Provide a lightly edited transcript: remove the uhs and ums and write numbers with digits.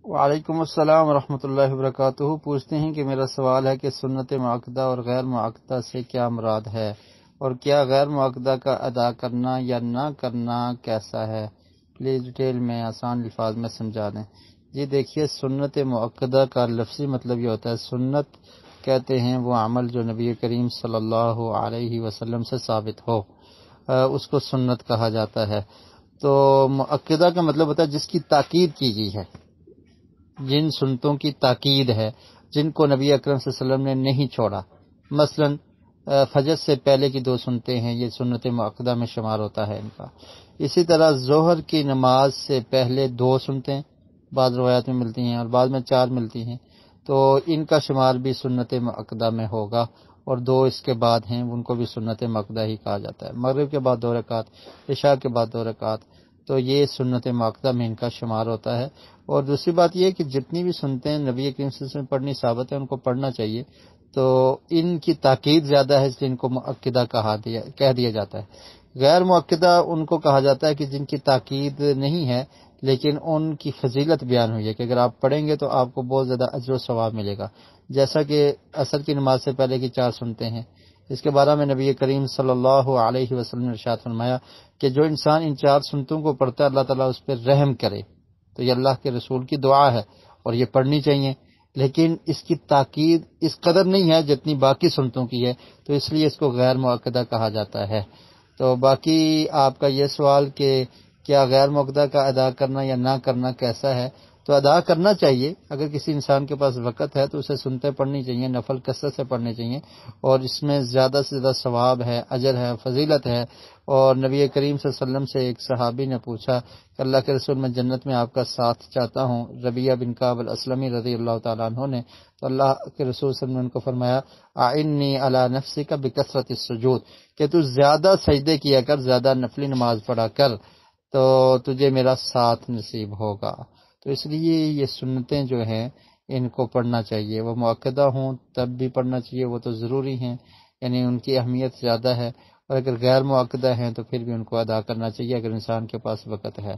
وعلیکم السلام ورحمۃ اللہ وبرکاتہ۔ پوچھتے ہیں کہ میرا سوال ہے کہ سنت معاقدہ اور غیر معاقدہ سے کیا مراد ہے، اور کیا غیر معاقدہ کا ادا کرنا یا نہ کرنا کیسا ہے؟ پلیز ڈیٹیل میں آسان الفاظ میں سمجھا دیں۔ جی دیکھیے، سنت معاقدہ کا لفظی مطلب یہ ہوتا ہے، سنت کہتے ہیں وہ عمل جو نبی کریم صلی اللہ علیہ وسلم سے ثابت ہو، اس کو سنت کہا جاتا ہے۔ تو معاقدہ کا مطلب ہوتا ہے جس کی تاکید کی گئی ہے، جن سنتوں کی تاکید ہے، جن کو نبی اکرم صلی اللہ علیہ وسلم نے نہیں چھوڑا۔ مثلا فجر سے پہلے کی 2 سنتیں ہیں، یہ سنت معاقدہ میں شمار ہوتا ہے ان کا۔ اسی طرح ظہر کی نماز سے پہلے 2 سنتیں بعض روایات میں ملتی ہیں اور بعد میں 4 ملتی ہیں، تو ان کا شمار بھی سنت معاقدہ میں ہوگا، اور 2 اس کے بعد ہیں ان کو بھی سنت معاقدہ ہی کہا جاتا ہے۔ مغرب کے بعد 2 رکعت، عشاء کے بعد 2 رکعت، تو یہ سنت معاقدہ میں ان کا شمار ہوتا ہے۔ اور دوسری بات یہ ہے کہ جتنی بھی سنتے ہیں نبی کریم صلی اللہ علیہ وسلم پڑھنی ثابت ہے، ان کو پڑھنا چاہیے۔ تو ان کی تاکید زیادہ ہے، اس لیے ان کو معاقدہ کہہ دیا جاتا ہے۔ غیر معاقدہ ان کو کہا جاتا ہے کہ جن کی تاکید نہیں ہے لیکن ان کی فضیلت بیان ہوئی ہے کہ اگر آپ پڑھیں گے تو آپ کو بہت زیادہ اجر و ثواب ملے گا، جیسا کہ عصر کی نماز سے پہلے کی 4 سنتے ہیں۔ اس کے بارے میں نبی کریم صلی اللہ علیہ وسلم نے ارشاد فرمایا کہ جو انسان ان 4 سنتوں کو پڑھتا ہے اللہ تعالیٰ اس پہ رحم کرے۔ تو یہ اللہ کے رسول کی دعا ہے اور یہ پڑھنی چاہیے، لیکن اس کی تاکید اس قدر نہیں ہے جتنی باقی سنتوں کی ہے، تو اس لیے اس کو غیر معاقدہ کہا جاتا ہے۔ تو باقی آپ کا یہ سوال کہ کیا غیر معاقدہ کا ادا کرنا یا نہ کرنا کیسا ہے، تو ادا کرنا چاہیے۔ اگر کسی انسان کے پاس وقت ہے تو اسے سنتے پڑھنی چاہیے، نفل کثرت سے پڑھنے چاہیے، اور اس میں زیادہ سے زیادہ ثواب ہے، اجر ہے، فضیلت ہے۔ اور نبی کریم صلی اللہ علیہ وسلم سے ایک صحابی نے پوچھا کہ اللہ کے رسول، میں جنت میں آپ کا ساتھ چاہتا ہوں، ربیہ بن کعب الاسلمی رضی اللہ تعالیٰ عنہ نے، تو اللہ کے رسول صلی اللہ علیہ وسلم نے ان کو فرمایا اعنی علی نفسک بکثرت السجود، کہ تو زیادہ سجدے کیا کر، زیادہ نفلی نماز پڑھا کر، تو تجھے میرا ساتھ نصیب ہوگا۔ تو اس لیے یہ سنتیں جو ہیں ان کو پڑھنا چاہیے، وہ معاقدہ ہوں تب بھی پڑھنا چاہیے، وہ تو ضروری ہیں، یعنی ان کی اہمیت زیادہ ہے، اور اگر غیر معاقدہ ہیں تو پھر بھی ان کو ادا کرنا چاہیے اگر انسان کے پاس وقت ہے۔